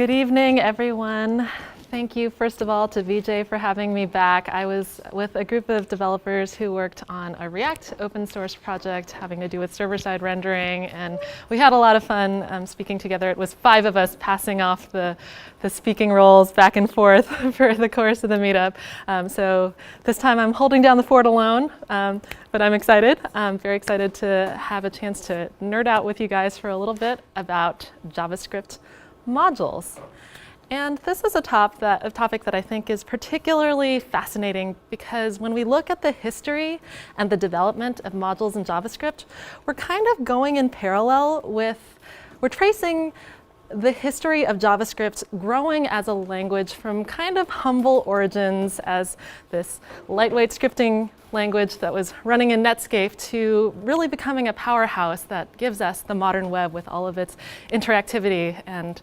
Good evening, everyone. Thank you, first of all, to VJ for having me back. I was with a group of developers who worked on a React open source project having to do with server-side rendering, and we had a lot of fun speaking together. It was 5 of us passing off the speaking roles back and forth for the course of the meetup. So this time I'm holding down the fort alone, but I'm excited. I'm very excited to have a chance to nerd out with you guys for a little bit about JavaScript modules. And this is a topic that I think is particularly fascinating because when we look at the history and the development of modules in JavaScript, we're kind of going in parallel with, we're tracing the history of JavaScript growing as a language from kind of humble origins as this lightweight scripting language that was running in Netscape to really becoming a powerhouse that gives us the modern web with all of its interactivity and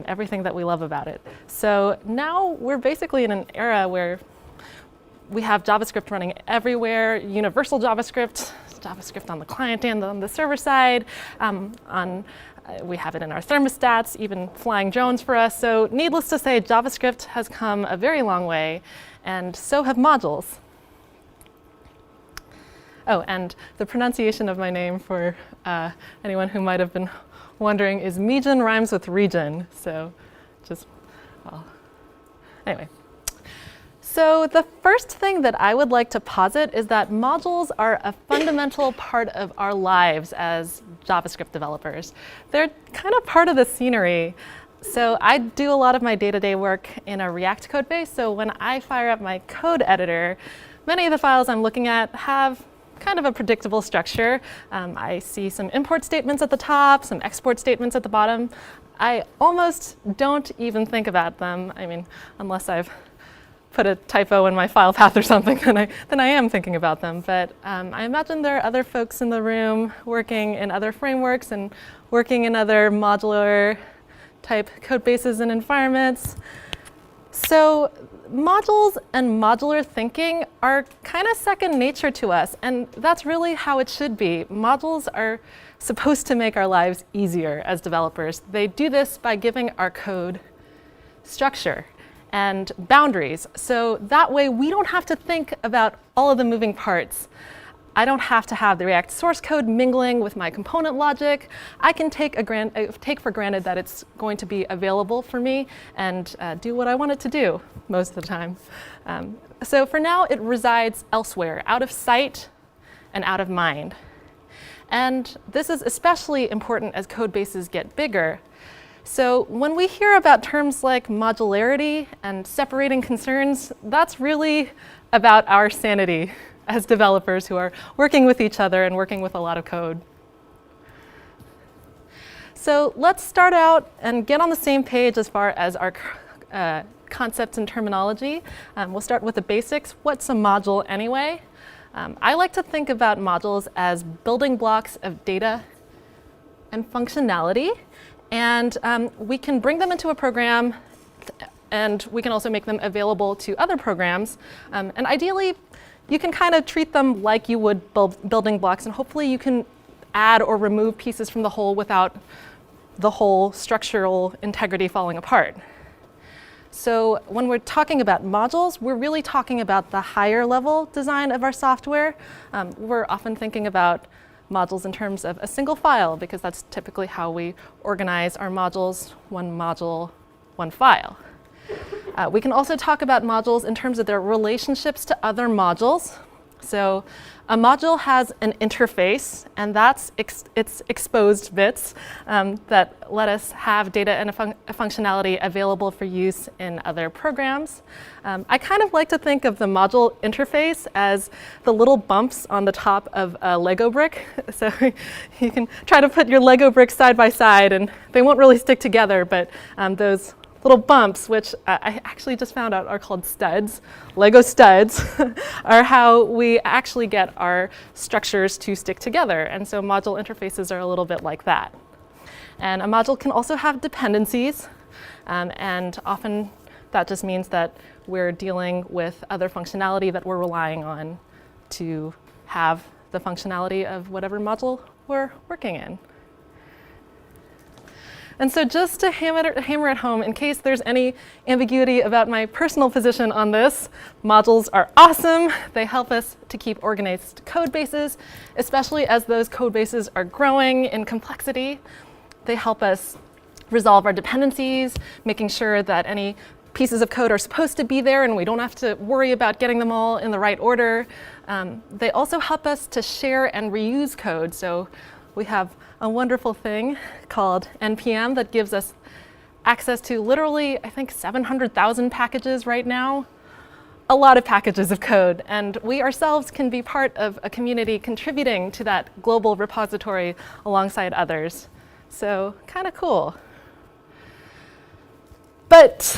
everything that we love about it. So now we're basically in an era where we have JavaScript running everywhere, universal JavaScript, JavaScript on the client and on the server side, we have it in our thermostats, even flying drones for us. So needless to say, JavaScript has come a very long way, and so have modules. Oh, and the pronunciation of my name for anyone who might have been wondering is Mejin rhymes with region. So just, well, anyway. So the first thing that I would like to posit is that modules are a fundamental part of our lives as JavaScript developers. They're kind of part of the scenery. So I do a lot of my day-to-day work in a React code base. So when I fire up my code editor, many of the files I'm looking at have kind of a predictable structure. I see some import statements at the top, some export statements at the bottom. I almost don't even think about them. I mean, unless I've put a typo in my file path or something, then I am thinking about them. But I imagine there are other folks in the room working in other frameworks and working in other modular type code bases and environments. So modules and modular thinking are kind of second nature to us, and that's really how it should be. Modules are supposed to make our lives easier as developers. They do this by giving our code structure and boundaries. So that way we don't have to think about all of the moving parts. I don't have to have the React source code mingling with my component logic. I can take for granted that it's going to be available for me and do what I want it to do most of the time. So for now, it resides elsewhere, out of sight and out of mind. And this is especially important as code bases get bigger. So when we hear about terms like modularity and separating concerns, that's really about our sanity as developers who are working with each other and working with a lot of code. So let's start out and get on the same page as far as our concepts and terminology. We'll start with the basics. What's a module anyway? I like to think about modules as building blocks of data and functionality. And we can bring them into a program, and we can also make them available to other programs. And ideally, you can kind of treat them like you would building blocks, and hopefully you can add or remove pieces from the whole without the whole structural integrity falling apart. So when we're talking about modules, we're really talking about the higher level design of our software. We're often thinking about modules in terms of a single file, because that's typically how we organize our modules, one module, one file. We can also talk about modules in terms of their relationships to other modules. So a module has an interface, and that's its exposed bits that let us have data and a functionality available for use in other programs. I kind of like to think of the module interface as the little bumps on the top of a Lego brick. So you can try to put your Lego bricks side by side, and they won't really stick together, but those little bumps, which I actually just found out are called studs, Lego studs, are how we actually get our structures to stick together. And so module interfaces are a little bit like that. And a module can also have dependencies, and often that just means that we're dealing with other functionality that we're relying on to have the functionality of whatever module we're working in. And so just to hammer it home, in case there's any ambiguity about my personal position on this, modules are awesome. They help us to keep organized code bases, especially as those code bases are growing in complexity. They help us resolve our dependencies, making sure that any pieces of code are supposed to be there and we don't have to worry about getting them all in the right order. They also help us to share and reuse code. So we have a wonderful thing called NPM that gives us access to literally, I think, 700,000 packages right now. A lot of packages of code. And we ourselves can be part of a community contributing to that global repository alongside others. So kind of cool. But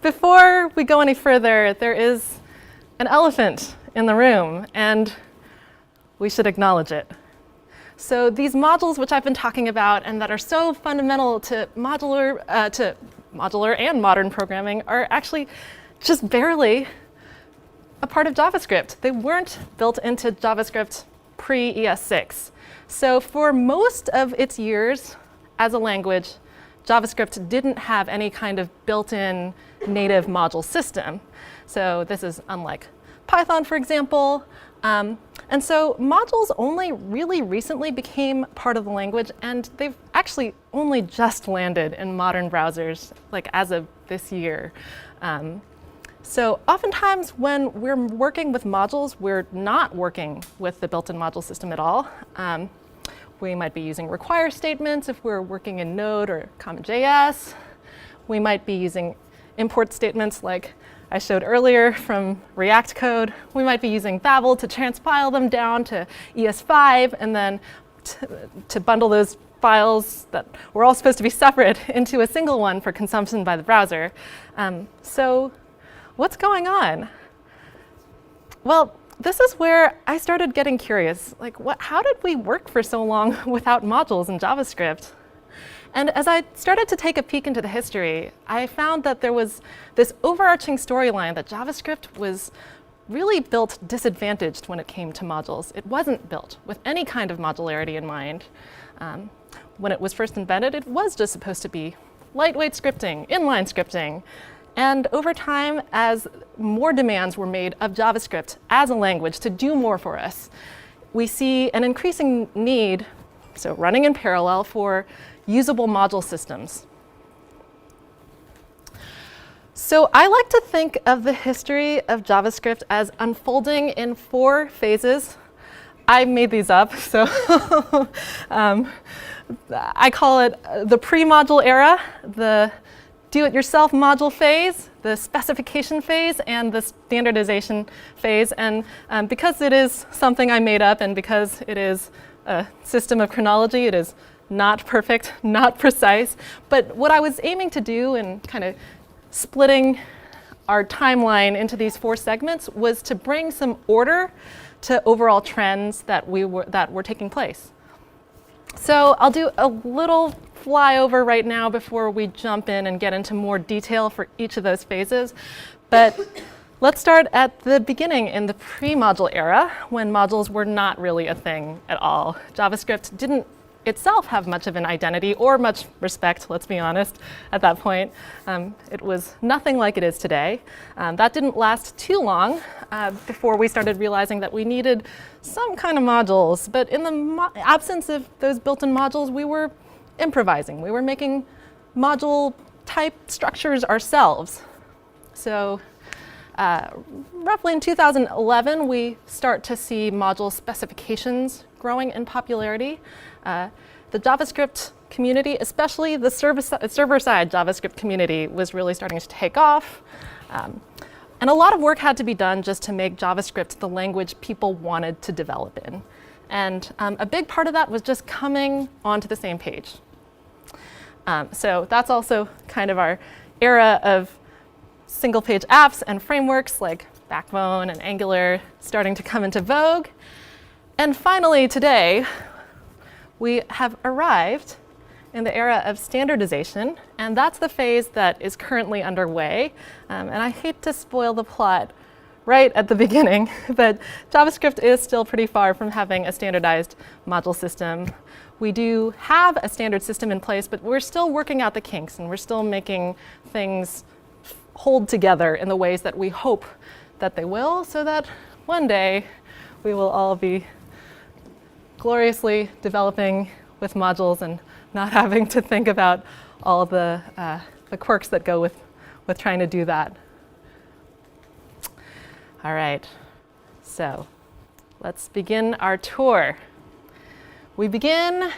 before we go any further, there is an elephant in the room, and we should acknowledge it. So these modules which I've been talking about and that are so fundamental to modular and modern programming are actually just barely a part of JavaScript. They weren't built into JavaScript pre-ES6. So for most of its years as a language, JavaScript didn't have any kind of built-in native module system. So this is unlike Python, for example. And so modules only really recently became part of the language, and they've actually only just landed in modern browsers, like as of this year. So oftentimes when we're working with modules, we're not working with the built-in module system at all. We might be using require statements if we're working in Node or CommonJS. We might be using import statements like I showed earlier from React code. We might be using Babel to transpile them down to ES5 and then to bundle those files that were all supposed to be separate into a single one for consumption by the browser. So what's going on? Well, this is where I started getting curious. Like, how did we work for so long without modules in JavaScript? And as I started to take a peek into the history, I found that there was this overarching storyline that JavaScript was really built disadvantaged when it came to modules. It wasn't built with any kind of modularity in mind. When it was first invented, it was just supposed to be lightweight scripting, inline scripting. And over time, as more demands were made of JavaScript as a language to do more for us, we see an increasing need, so running in parallel, for usable module systems. So I like to think of the history of JavaScript as unfolding in 4 phases. I made these up, so I call it the pre-module era, the do-it-yourself module phase, the specification phase, and the standardization phase. And because it is something I made up and because it is a system of chronology, it is not perfect, not precise. But what I was aiming to do in kind of splitting our timeline into these 4 segments was to bring some order to overall trends that were taking place. So I'll do a little flyover right now before we jump in and get into more detail for each of those phases. But let's start at the beginning in the pre-module era, when modules were not really a thing at all. JavaScript didn't itself have much of an identity or much respect, let's be honest, at that point. It was nothing like it is today. That didn't last too long before we started realizing that we needed some kind of modules. But in the absence of those built-in modules, we were improvising. We were making module type structures ourselves. So roughly in 2011, we start to see module specifications growing in popularity. The JavaScript community, especially the server-side JavaScript community, was really starting to take off. And a lot of work had to be done just to make JavaScript the language people wanted to develop in. And a big part of that was just coming onto the same page. So that's also kind of our era of single-page apps and frameworks like Backbone and Angular starting to come into vogue. And finally, today, we have arrived in the era of standardization, and that's the phase that is currently underway. And I hate to spoil the plot right at the beginning, but JavaScript is still pretty far from having a standardized module system. We do have a standard system in place, but we're still working out the kinks, and we're still making things hold together in the ways that we hope that they will, so that one day we will all be gloriously developing with modules and not having to think about all the quirks that go with trying to do that. All right, so let's begin our tour. We begin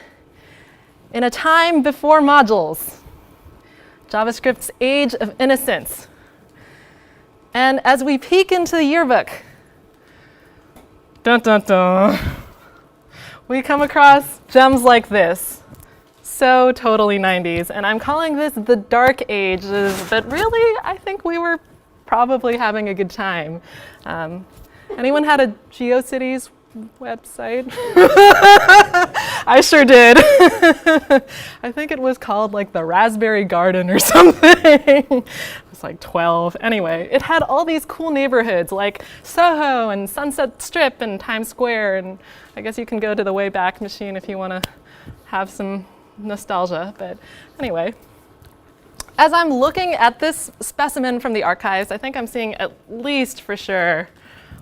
in a time before modules, JavaScript's age of innocence. And as we peek into the yearbook, dun dun dun, we come across gems like this. So totally 90s. And I'm calling this the dark ages, but really, I think we were probably having a good time. Anyone had a GeoCities website? I sure did. I think it was called like the Raspberry Garden or something. I was like 12. Anyway, it had all these cool neighborhoods like Soho and Sunset Strip and Times Square. And I guess you can go to the Wayback Machine if you want to have some nostalgia. But anyway, as I'm looking at this specimen from the archives, I think I'm seeing at least for sure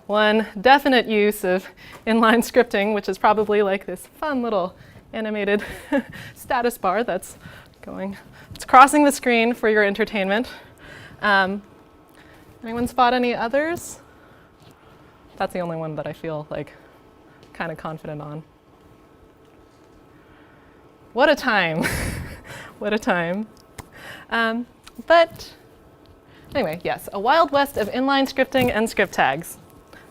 one definite use of inline scripting, which is probably like this fun little animated status bar that's it's crossing the screen for your entertainment. Anyone spot any others? That's the only one that I feel like kind of confident on. What a time. What a time. But anyway, yes, a wild west of inline scripting and script tags.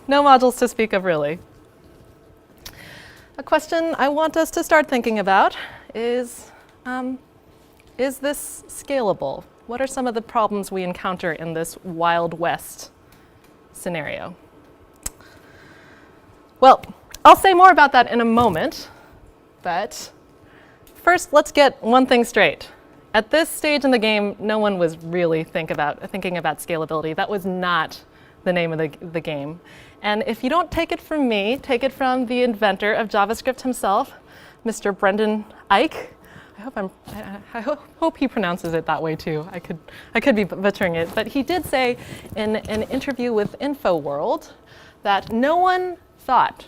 No modules to speak of, really. A question I want us to start thinking about is this scalable? What are some of the problems we encounter in this Wild West scenario? Well, I'll say more about that in a moment, but first, let's get one thing straight. At this stage in the game, no one was really thinking about scalability. That was not the name of the game. And if you don't take it from me, take it from the inventor of JavaScript himself, Mr. Brendan Eich. I hope he pronounces it that way too. I could be butchering it, but he did say in an interview with InfoWorld that no one thought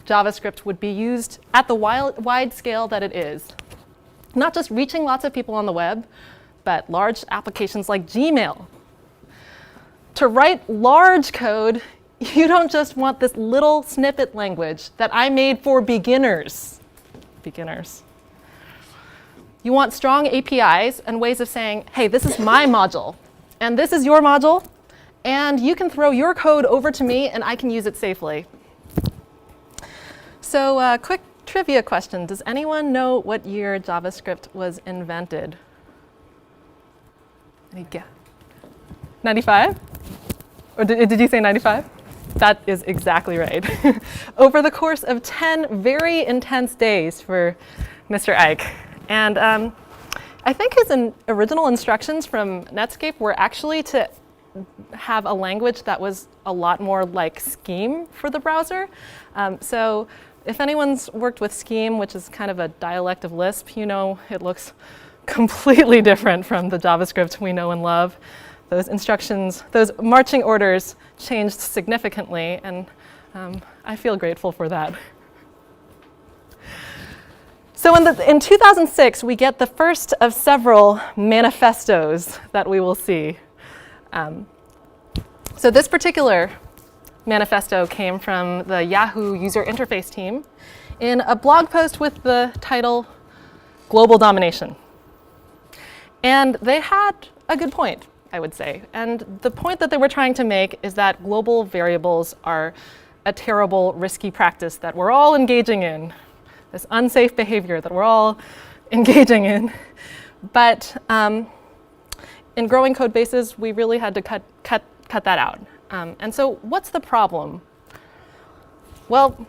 JavaScript would be used at the wide scale that it is. Not just reaching lots of people on the web, but large applications like Gmail. To write large code, you don't just want this little snippet language that I made for beginners. You want strong APIs and ways of saying, hey, this is my module, and this is your module, and you can throw your code over to me, and I can use it safely. So quick trivia question. Does anyone know what year JavaScript was invented? Any guess? 95? Or did you say 95? That is exactly right. Over the course of 10 very intense days for Mr. Eich. And I think his original instructions from Netscape were actually to have a language that was a lot more like Scheme for the browser. So if anyone's worked with Scheme, which is kind of a dialect of Lisp, you know it looks completely different from the JavaScript we know and love. Those instructions, those marching orders changed significantly, and I feel grateful for that. So in 2006, we get the first of several manifestos that we will see. So this particular manifesto came from the Yahoo user interface team in a blog post with the title Global Domination. And they had a good point, I would say. And the point that they were trying to make is that global variables are a terrible, risky practice that we're all engaging in, this unsafe behavior that we're all engaging in. But in growing code bases, we really had to cut that out. And so what's the problem? Well,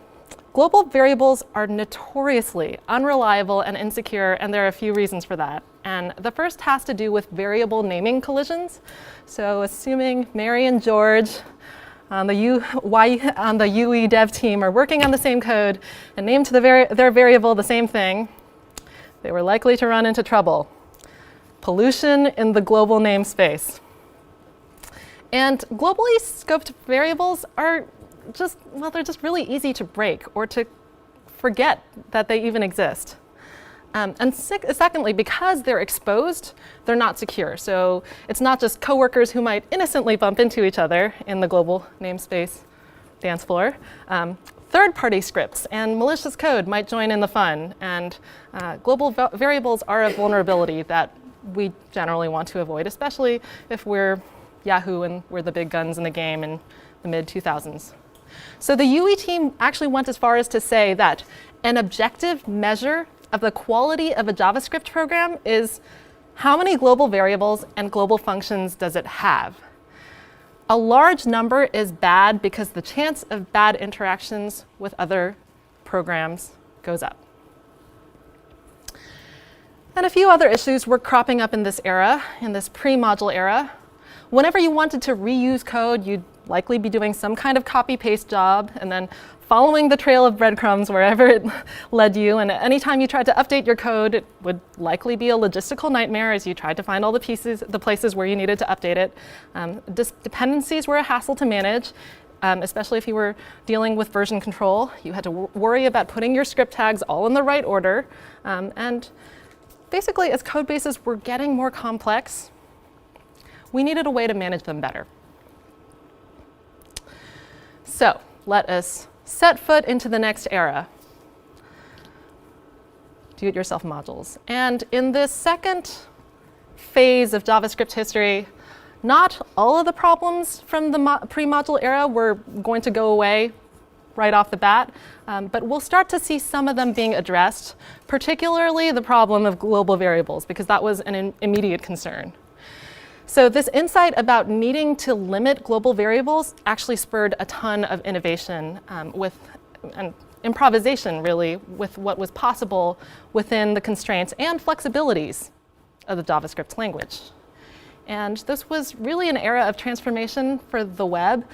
global variables are notoriously unreliable and insecure, and there are a few reasons for that. And the first has to do with variable naming collisions. So assuming Mary and George on the UE dev team are working on the same code and named their variable the same thing, they were likely to run into trouble. Pollution in the global namespace. And globally scoped variables are just, well, they're just really easy to break or to forget that they even exist. And secondly, because they're exposed, they're not secure. So it's not just coworkers who might innocently bump into each other in the global namespace dance floor. Third-party scripts and malicious code might join in the fun. And global variables are a vulnerability that we generally want to avoid, especially if we're Yahoo and we're the big guns in the game in the mid-2000s. So the UE team actually went as far as to say that an objective measure of the quality of a JavaScript program is how many global variables and global functions does it have. A large number is bad because the chance of bad interactions with other programs goes up. And a few other issues were cropping up in this era, in this pre-module era. Whenever you wanted to reuse code, you'd likely be doing some kind of copy-paste job and then following the trail of breadcrumbs wherever it led you. And anytime you tried to update your code, it would likely be a logistical nightmare as you tried to find all the places where you needed to update it. Dependencies were a hassle to manage, especially if you were dealing with version control. You had to worry about putting your script tags all in the right order. And basically, as code bases were getting more complex, we needed a way to manage them better. So let us set foot into the next era, do-it-yourself modules. And in this second phase of JavaScript history, not all of the problems from the pre-module era were going to go away right off the bat, but we'll start to see some of them being addressed, particularly the problem of global variables, because that was an immediate concern. So this insight about needing to limit global variables actually spurred a ton of innovation and improvisation, really, with what was possible within the constraints and flexibilities of the JavaScript language. And this was really an era of transformation for the web.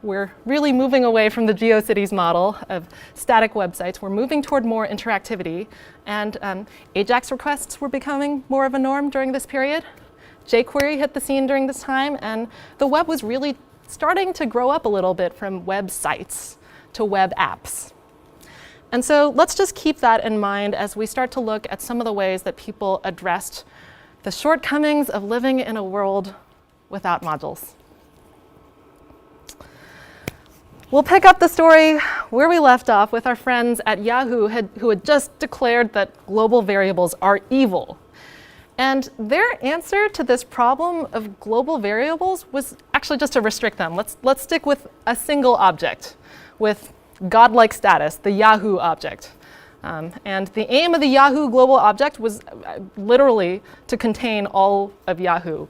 We're really moving away from the GeoCities model of static websites. We're moving toward more interactivity. And AJAX requests were becoming more of a norm during this period. jQuery hit the scene during this time, and the web was really starting to grow up a little bit from websites to web apps. And so let's just keep that in mind as we start to look at some of the ways that people addressed the shortcomings of living in a world without modules. We'll pick up the story where we left off with our friends at Yahoo who had just declared that global variables are evil. And their answer to this problem of global variables was actually just to restrict them. Let's stick with a single object with godlike status, the Yahoo object. And the aim of the Yahoo global object was literally to contain all of Yahoo,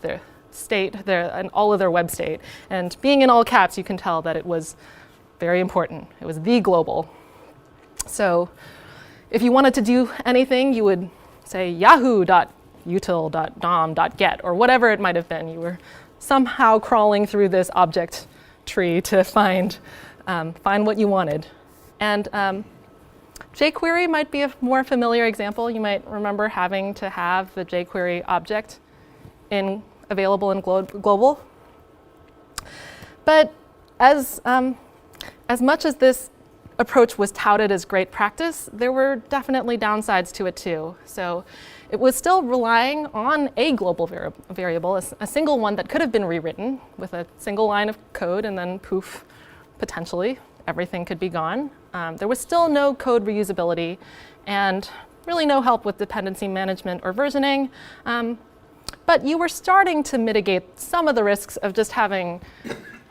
their state, and all of their web state. And being in all caps, you can tell that it was very important. It was the global. So if you wanted to do anything, you would say yahoo.util.dom.get, or whatever it might have been. You were somehow crawling through this object tree to find what you wanted. And jQuery might be a more familiar example. You might remember having to have the jQuery object available in global. But as much as this approach was touted as great practice, there were definitely downsides to it too. So it was still relying on a global variable, a single one that could have been rewritten with a single line of code, and then poof, potentially, everything could be gone. There was still no code reusability and really no help with dependency management or versioning. But you were starting to mitigate some of the risks of just having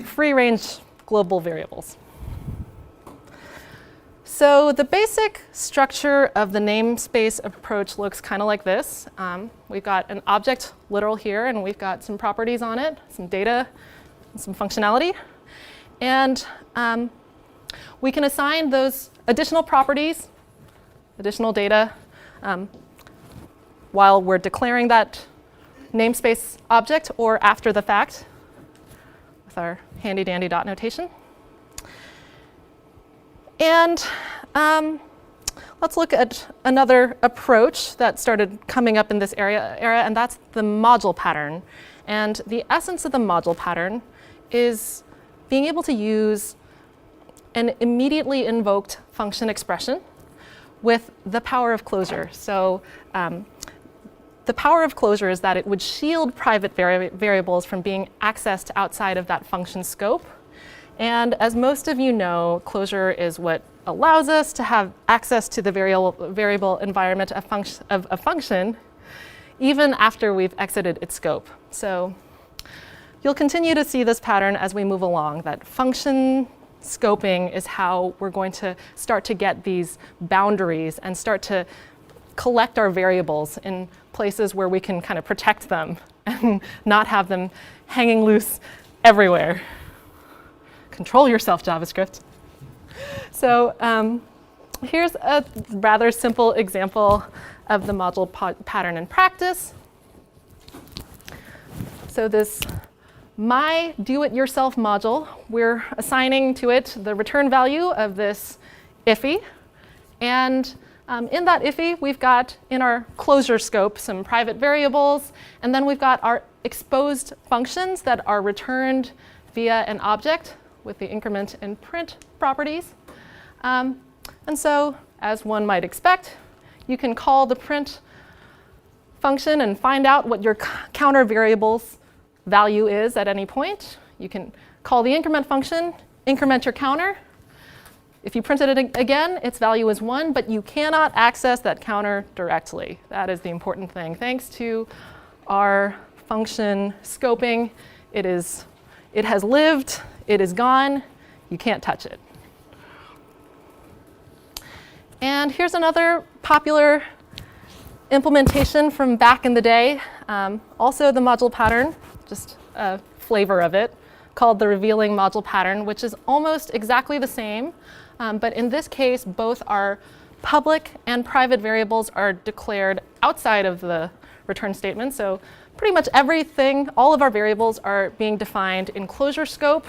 free-range global variables. So the basic structure of the namespace approach looks kind of like this. We've got an object literal here, and we've got some properties on it, some data, and some functionality. And we can assign those additional properties, additional data, while we're declaring that namespace object or after the fact. with our handy dandy dot notation. And let's look at another approach that started coming up in this era, and that's the module pattern. And the essence of the module pattern is being able to use an immediately invoked function expression with the power of closure. So the power of closure is that it would shield private variables from being accessed outside of that function scope. And as most of you know, closure is what allows us to have access to the variable environment of a function even after we've exited its scope. So you'll continue to see this pattern as we move along, that function scoping is how we're going to start to get these boundaries and start to collect our variables in places where we can kind of protect them and not have them hanging loose everywhere. Control yourself, JavaScript. So here's a rather simple example of the module pattern in practice. So this my do-it-yourself module, we're assigning to it the return value of this iffy. And in that iffy, we've got in our closure scope some private variables, and then we've got our exposed functions that are returned via an object with the increment and print properties. And so, as one might expect, you can call the print function and find out what your counter variable's value is at any point. You can call the increment function, increment your counter. If you printed it again, its value is 1, but you cannot access that counter directly. That is the important thing. Thanks to our function scoping, it has lived, it is gone, you can't touch it. And here's another popular implementation from back in the day, also the module pattern, just a flavor of it, called the revealing module pattern, which is almost exactly the same. But in this case, both our public and private variables are declared outside of the return statement. So pretty much everything, all of our variables are being defined in closure scope.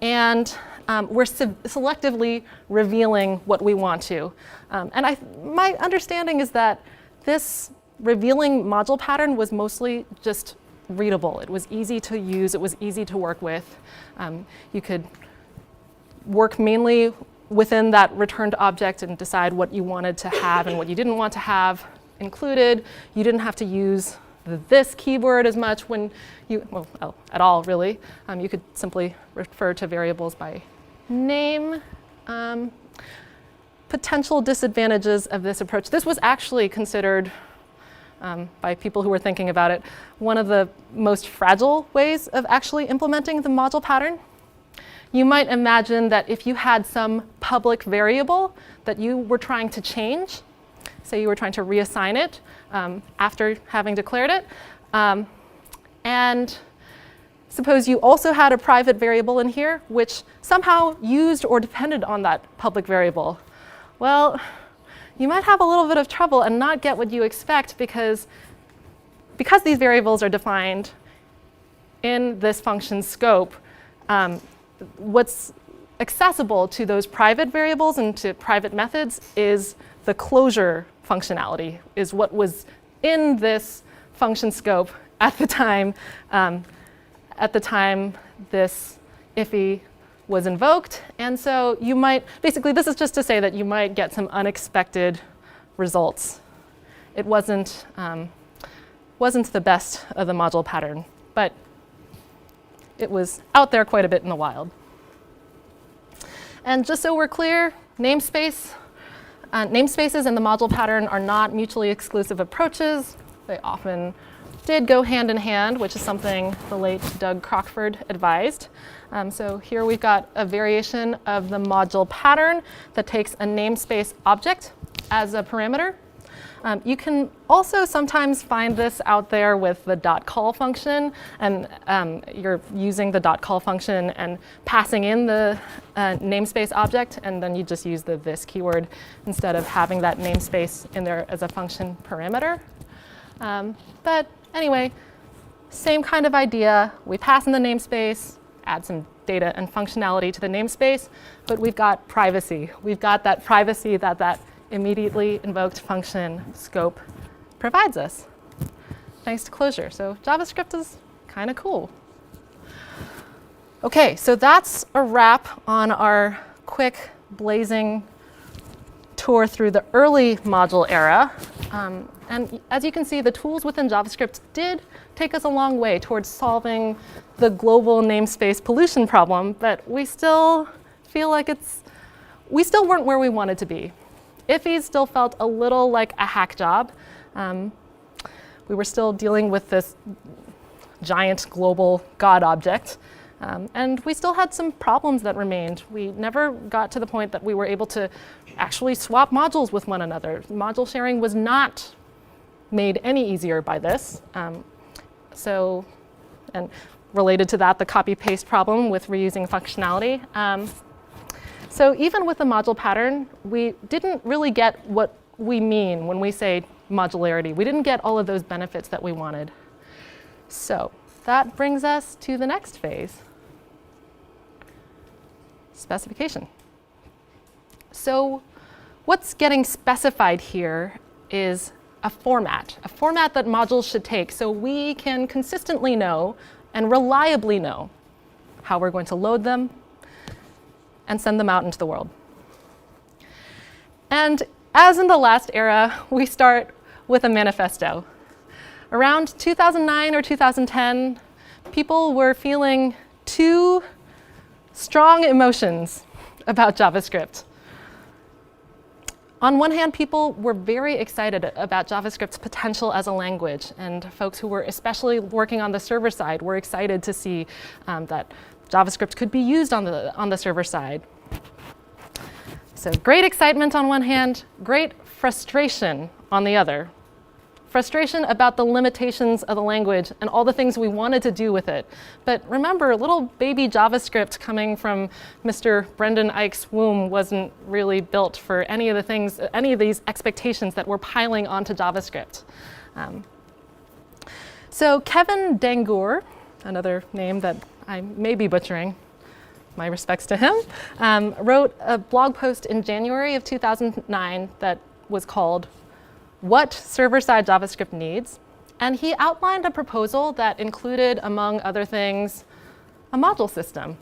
And we're selectively revealing what we want to. And my understanding is that this revealing module pattern was mostly just readable. It was easy to use. It was easy to work with. You could work mainly within that returned object and decide what you wanted to have and what you didn't want to have included. You didn't have to use the this keyword as much when you, well, at all really. You could simply refer to variables by name. Potential disadvantages of this approach. This was actually considered by people who were thinking about it, one of the most fragile ways of actually implementing the module pattern. You might imagine that if you had some public variable that you were trying to change, say you were trying to reassign it after having declared it, and suppose you also had a private variable in here which somehow used or depended on that public variable. Well, you might have a little bit of trouble and not get what you expect because these variables are defined in this function scope. What's accessible to those private variables and to private methods is the closure functionality, is what was in this function scope at the time this iffy was invoked. And so you might, basically this is just to say that you might get some unexpected results. It wasn't the best of the module pattern, but it was out there quite a bit in the wild. And just so we're clear, namespaces and the module pattern are not mutually exclusive approaches. They often did go hand in hand, which is something the late Doug Crockford advised. So here we've got a variation of the module pattern that takes a namespace object as a parameter. You can also sometimes find this out there with the .call function, and you're using the .call function and passing in the namespace object, and then you just use the this keyword instead of having that namespace in there as a function parameter. But anyway, same kind of idea. We pass in the namespace add some data and functionality to the namespace, but we've got privacy. We've got that privacy that that immediately invoked function scope provides us, thanks to closure. So JavaScript is kind of cool. OK, so that's a wrap on our quick, blazing tour through the early module era. And as you can see, the tools within JavaScript did take us a long way towards solving the global namespace pollution problem, but we still feel like we still weren't where we wanted to be. Ifys still felt a little like a hack job. We were still dealing with this giant global God object. And we still had some problems that remained. We never got to the point that we were able to actually swap modules with one another. Module sharing was not made any easier by this. And related to that, the copy-paste problem with reusing functionality. So even with the module pattern, we didn't really get what we mean when we say modularity. We didn't get all of those benefits that we wanted. So that brings us to the next phase. Specification. So what's getting specified here is a format that modules should take so we can consistently know and reliably know how we're going to load them and send them out into the world. And as in the last era, we start with a manifesto. Around 2009 or 2010, people were feeling two strong emotions about JavaScript. On one hand, people were very excited about JavaScript's potential as a language, and folks who were especially working on the server side were excited to see that JavaScript could be used on the server side. So great excitement on one hand, great frustration on the other. Frustration about the limitations of the language and all the things we wanted to do with it. But remember, little baby JavaScript coming from Mr. Brendan Eich's womb wasn't really built for any of the things, any of these expectations that we're piling onto JavaScript. So Kevin Dangoor, another name that I may be butchering, my respects to him, wrote a blog post in January of 2009 that was called What Server-Side JavaScript Needs. And he outlined a proposal that included, among other things, a module system.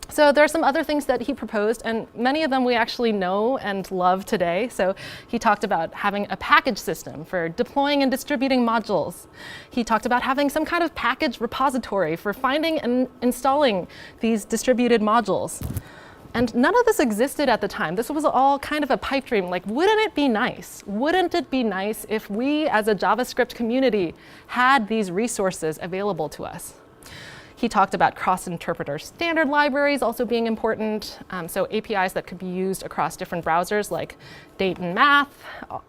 So there are some other things that he proposed, and many of them we actually know and love today. So he talked about having a package system for deploying and distributing modules. He talked about having some kind of package repository for finding and installing these distributed modules. And none of this existed at the time. This was all kind of a pipe dream. Like, wouldn't it be nice? Wouldn't it be nice if we, as a JavaScript community, had these resources available to us? He talked about cross-interpreter standard libraries also being important. So APIs that could be used across different browsers, like Date and Math,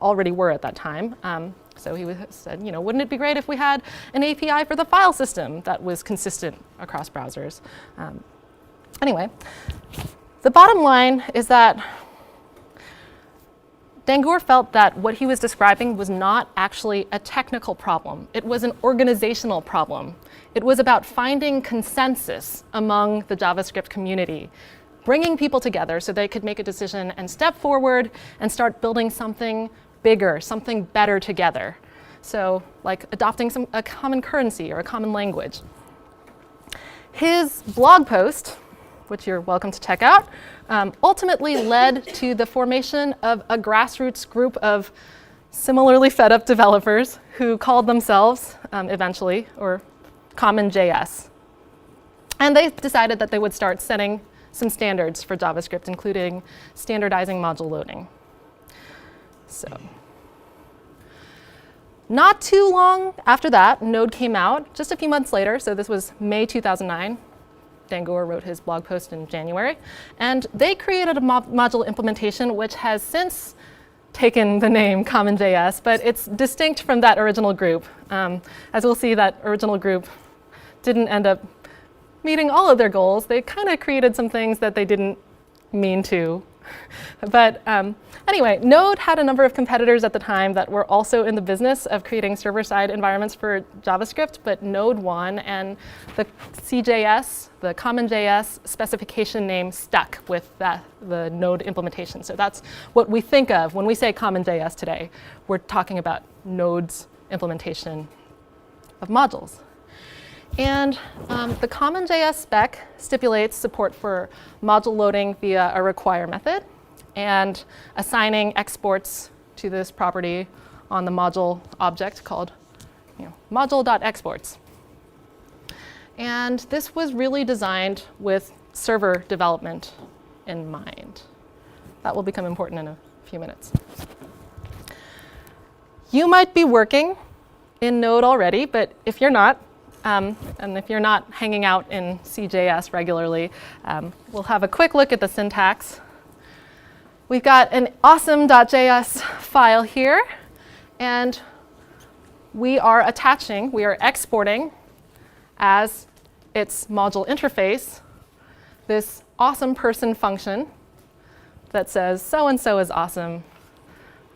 already were at that time. So he said, wouldn't it be great if we had an API for the file system that was consistent across browsers? Anyway. The bottom line is that Dangoor felt that what he was describing was not actually a technical problem. It was an organizational problem. It was about finding consensus among the JavaScript community, bringing people together so they could make a decision and step forward and start building something bigger, something better together. So like adopting a common currency or a common language. His blog post, which you're welcome to check out, ultimately led to the formation of a grassroots group of similarly fed up developers who called themselves, eventually, or CommonJS. And they decided that they would start setting some standards for JavaScript, including standardizing module loading. So not too long after that, Node came out, just a few months later, so this was May 2009. Dangoor wrote his blog post in January. And they created a module implementation which has since taken the name CommonJS, but it's distinct from that original group. As we'll see, that original group didn't end up meeting all of their goals. They kind of created some things that they didn't mean to But anyway, Node had a number of competitors at the time that were also in the business of creating server-side environments for JavaScript, but Node won, and the CJS, the CommonJS specification name, stuck with the Node implementation. So that's what we think of when we say CommonJS today. We're talking about Node's implementation of modules. And the CommonJS spec stipulates support for module loading via a require method and assigning exports to this property on the module object called module.exports. And this was really designed with server development in mind. That will become important in a few minutes. You might be working in Node already, but if you're not, and if you're not hanging out in CJS regularly, we'll have a quick look at the syntax. We've got an awesome.js file here, and we are exporting as its module interface this awesome person function that says so-and-so is awesome.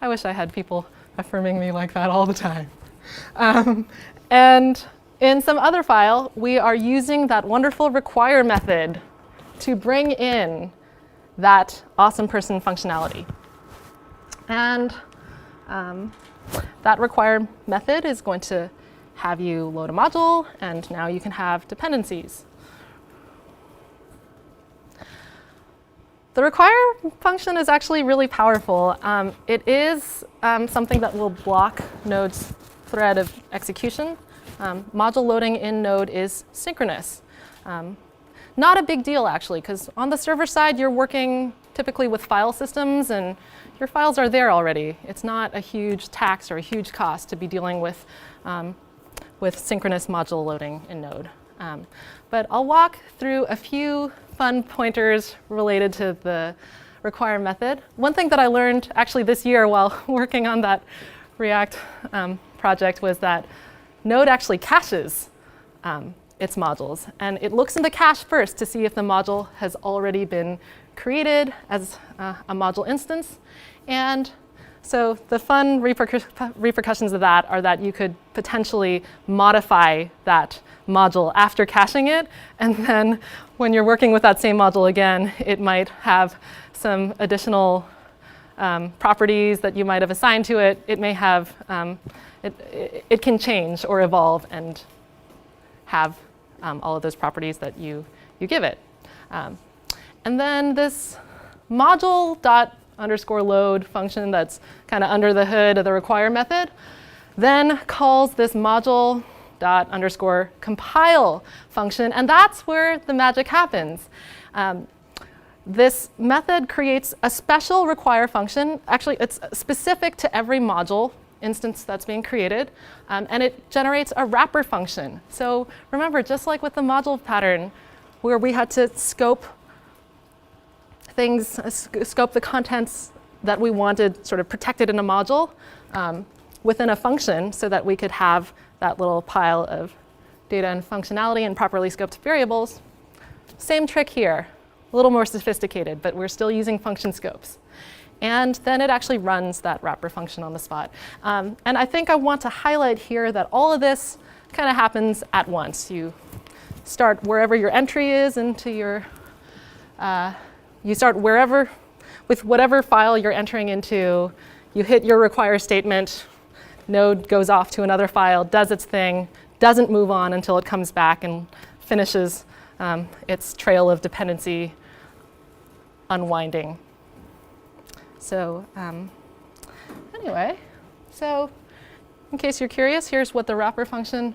I wish I had people affirming me like that all the time. And in some other file, we are using that wonderful require method to bring in that awesome person functionality. And that require method is going to have you load a module, and now you can have dependencies. The require function is actually really powerful. It is something that will block Node's thread of execution. Module loading in Node is synchronous. Not a big deal, actually, because on the server side, you're working typically with file systems, and your files are there already. It's not a huge tax or a huge cost to be dealing with synchronous module loading in Node. But I'll walk through a few fun pointers related to the require method. One thing that I learned actually this year while working on that React project was that Node actually caches its modules. And it looks in the cache first to see if the module has already been created as a module instance. And so the fun repercussions of that are that you could potentially modify that module after caching it. And then when you're working with that same module again, it might have some additional properties that you might have assigned to it. It may have, it can change or evolve and have all of those properties that you give it. And then this module._load function that's kind of under the hood of the require method then calls this module._compile function, and that's where the magic happens. This method creates a special require function. Actually, it's specific to every module instance that's being created, and it generates a wrapper function. So remember, just like with the module pattern, where we had to scope things, scope the contents that we wanted sort of protected in a module within a function so that we could have that little pile of data and functionality and properly scoped variables. Same trick here, a little more sophisticated, but we're still using function scopes. And then it actually runs that wrapper function on the spot. And I think I want to highlight here that all of this kind of happens at once. You start wherever your entry is into your, you start wherever, with whatever file you're entering into, you hit your require statement, Node goes off to another file, does its thing, doesn't move on until it comes back and finishes its trail of dependency unwinding. So anyway, so in case you're curious, here's what the wrapper function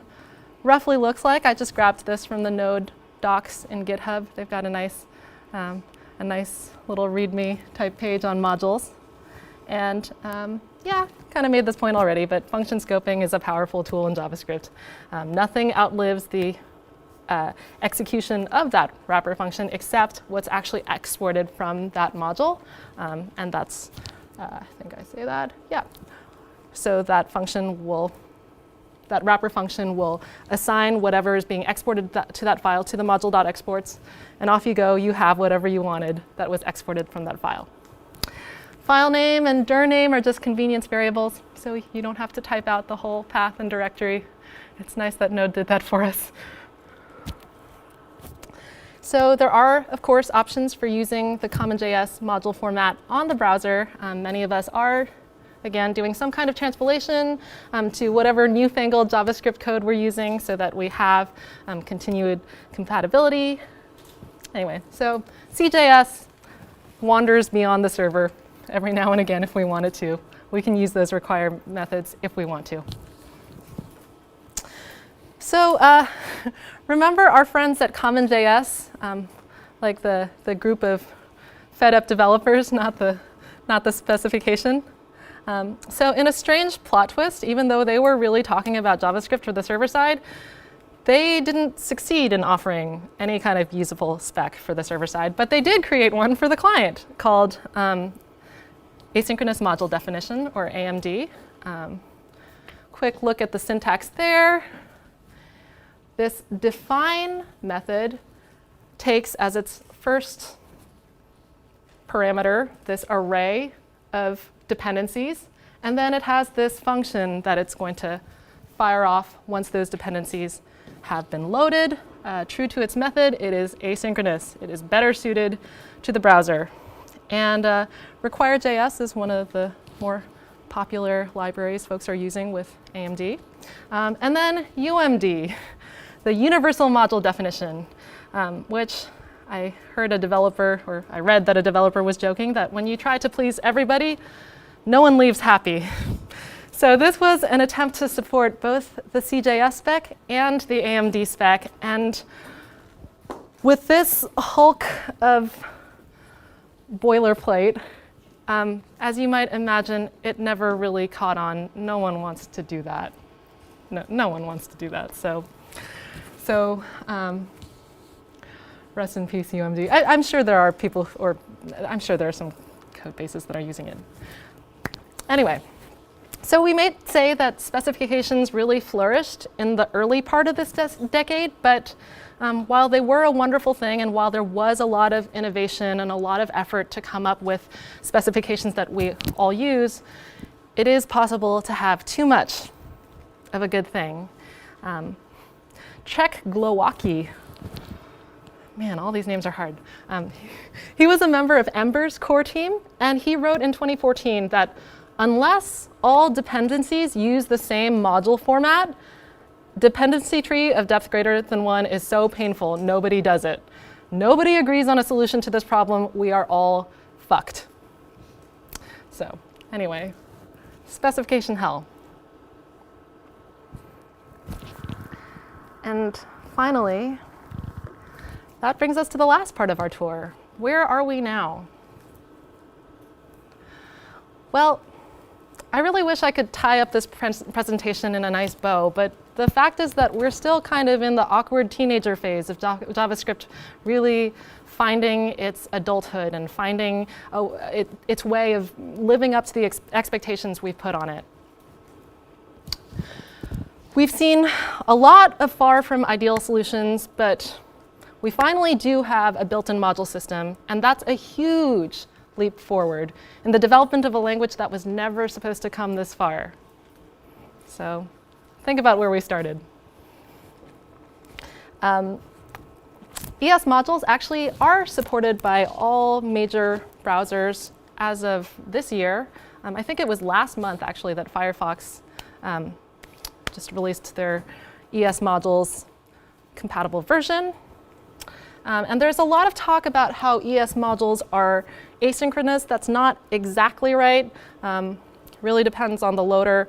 roughly looks like. I just grabbed this from the Node docs in GitHub. They've got a nice little README type page on modules. And yeah, kind of made this point already, but function scoping is a powerful tool in JavaScript. Nothing outlives the execution of that wrapper function except what's actually exported from that module. And that's, I think I say that, yeah. So that wrapper function will assign whatever is being exported to that file to the module.exports. And off you go, you have whatever you wanted that was exported from that file. File name and dir name are just convenience variables, so you don't have to type out the whole path and directory. It's nice that Node did that for us. So there are, of course, options for using the CommonJS module format on the browser. Many of us are, again, doing some kind of transpilation to whatever newfangled JavaScript code we're using so that we have continued compatibility. Anyway, so CJS wanders beyond the server every now and again if we wanted to. We can use those require methods if we want to. So remember our friends at CommonJS, like the group of fed-up developers, not the specification. So in a strange plot twist, even though they were really talking about JavaScript for the server side, they didn't succeed in offering any kind of usable spec for the server side, but they did create one for the client called Asynchronous Module Definition, or AMD. Quick look at the syntax there. This define method takes as its first parameter this array of dependencies, and then it has this function that it's going to fire off once those dependencies have been loaded. True to its method, it is asynchronous. It is better suited to the browser. And require.js is one of the more popular libraries folks are using with AMD. And then UMD, the Universal Module Definition, which I heard a developer, or I read that a developer was joking that when you try to please everybody, no one leaves happy. So this was an attempt to support both the CJS spec and the AMD spec. And with this hulk of boilerplate, as you might imagine, it never really caught on. No one wants to do that. No one wants to do that. So rest in peace, UMD. I'm sure there are people, or I'm sure there are some code bases that are using it. Anyway, so we may say that specifications really flourished in the early part of this decade, but while they were a wonderful thing, and while there was a lot of innovation and a lot of effort to come up with specifications that we all use, it is possible to have too much of a good thing. Czech Glowacki, man, all these names are hard. He was a member of Ember's core team, and he wrote in 2014 that unless all dependencies use the same module format, dependency tree of depth greater than 1 is so painful, nobody does it. Nobody agrees on a solution to this problem. We are all fucked. So anyway, specification hell. And finally, that brings us to the last part of our tour. Where are we now? Well, I really wish I could tie up this presentation in a nice bow, but the fact is that we're still kind of in the awkward teenager phase of JavaScript really finding its adulthood and finding its way of living up to the expectations we've put on it. We've seen a lot of far from ideal solutions, but we finally do have a built-in module system, and that's a huge leap forward in the development of a language that was never supposed to come this far. So think about where we started. ES modules actually are supported by all major browsers as of this year. I think it was last month, actually, that Firefox just released their ES modules compatible version. And there's a lot of talk about how ES modules are asynchronous. That's not exactly right. Really depends on the loader.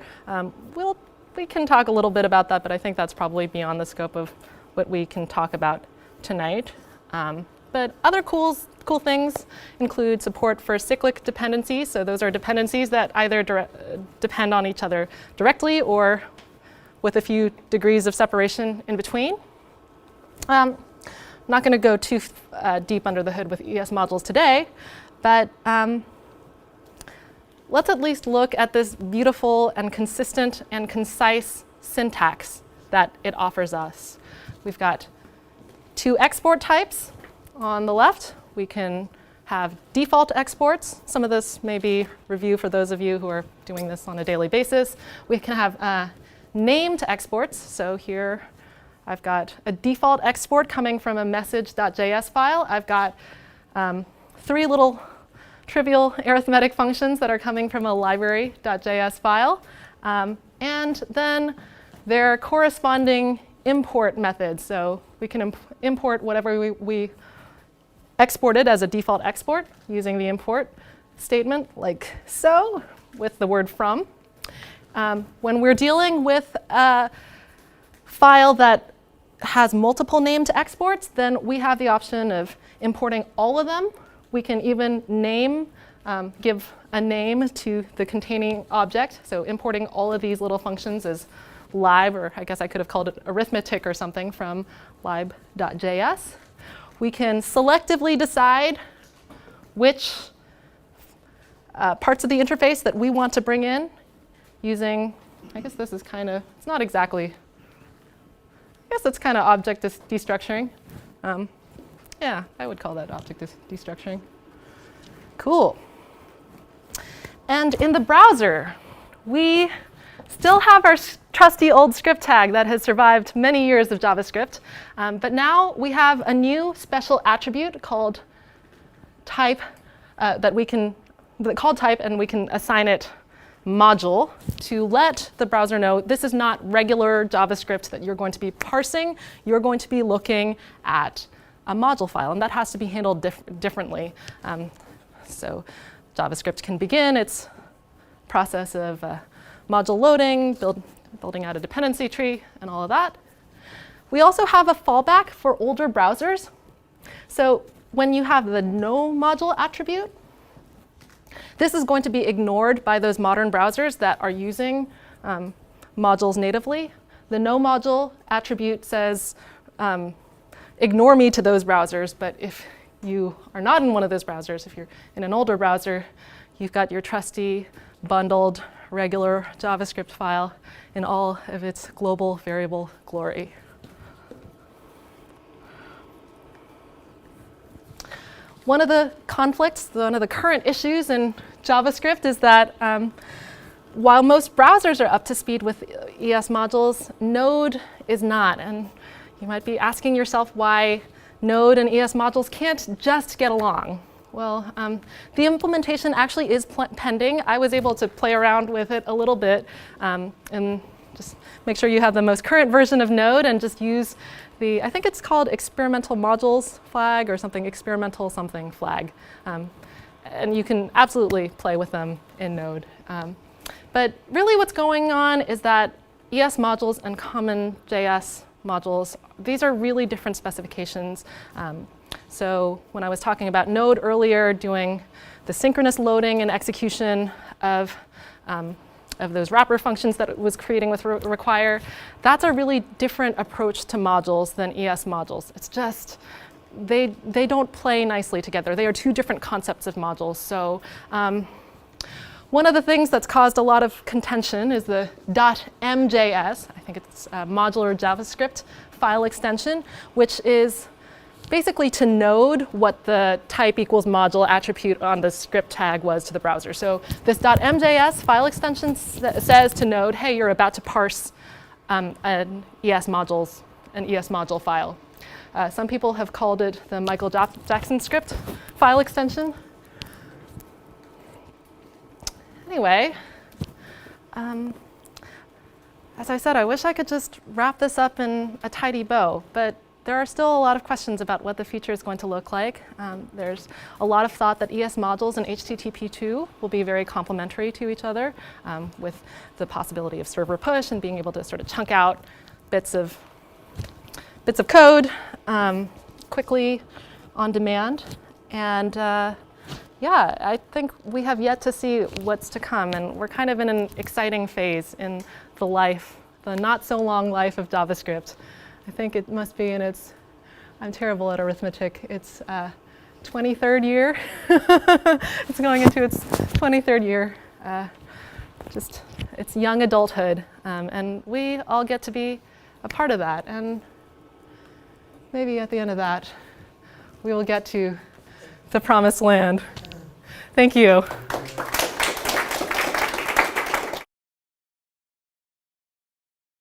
We can talk a little bit about that, but I think that's probably beyond the scope of what we can talk about tonight. But other cool things include support for cyclic dependencies. So those are dependencies that either depend on each other directly or with a few degrees of separation in between. I'm not going to go too deep under the hood with ES modules today, but let's at least look at this beautiful and consistent and concise syntax that it offers us. We've got two export types on the left. We can have default exports. Some of this may be review for those of you who are doing this on a daily basis. We can have named exports. So here I've got a default export coming from a message.js file. I've got 3 little trivial arithmetic functions that are coming from a library.js file. And then their corresponding import methods. So we can import whatever we exported as a default export using the import statement like so with the word from. When we're dealing with a file that has multiple named exports, then we have the option of importing all of them. We can even give a name to the containing object. So importing all of these little functions as lib, or I guess I could have called it arithmetic or something from lib.js. We can selectively decide which parts of the interface that we want to bring in using, I guess this is kind of, it's not exactly, I guess it's kind of object destructuring. Yeah, I would call that object destructuring. Cool. And in the browser, we still have our trusty old script tag that has survived many years of JavaScript. But now we have a new special attribute called type called type, and we can assign it module to let the browser know this is not regular JavaScript that you're going to be parsing. You're going to be looking at a module file, and that has to be handled differently. So JavaScript can begin its process of module loading, building out a dependency tree, and all of that. We also have a fallback for older browsers. So when you have the no module attribute, this is going to be ignored by those modern browsers that are using modules natively. The no module attribute says, ignore me to those browsers, but if you are not in one of those browsers, if you're in an older browser, you've got your trusty bundled regular JavaScript file in all of its global variable glory. One of the conflicts, one of the current issues in JavaScript is that while most browsers are up to speed with ES modules, Node is not. And you might be asking yourself why Node and ES modules can't just get along. Well, the implementation actually is pending. I was able to play around with it a little bit and just make sure you have the most current version of Node and just use the, I think it's called experimental modules flag or something, experimental something flag. And you can absolutely play with them in Node. But really what's going on is that ES modules and CommonJS modules, these are really different specifications. So when I was talking about Node earlier, doing the synchronous loading and execution of those wrapper functions that it was creating with require, that's a really different approach to modules than ES modules. It's just, they don't play nicely together. They are two different concepts of modules. So one of the things that's caused a lot of contention is the .mjs, I think it's modular JavaScript file extension, which is basically to node what the type equals module attribute on the script tag was to the browser. So this .mjs file extension says to node, hey, you're about to parse an ES module file. Some people have called it the Michael Jackson script file extension. Anyway, as I said, I wish I could just wrap this up in a tidy bow, but there are still a lot of questions about what the future is going to look like. There's a lot of thought that ES modules and HTTP2 will be very complementary to each other with the possibility of server push and being able to sort of chunk out bits of code quickly on demand. And yeah, I think we have yet to see what's to come, and we're kind of in an exciting phase in the life, the not so long life of JavaScript. I think it must be in its, I'm terrible at arithmetic, its 23rd year. It's going into its 23rd year, just its young adulthood, and we all get to be a part of that. And maybe at the end of that, we will get to the promised land. Thank you.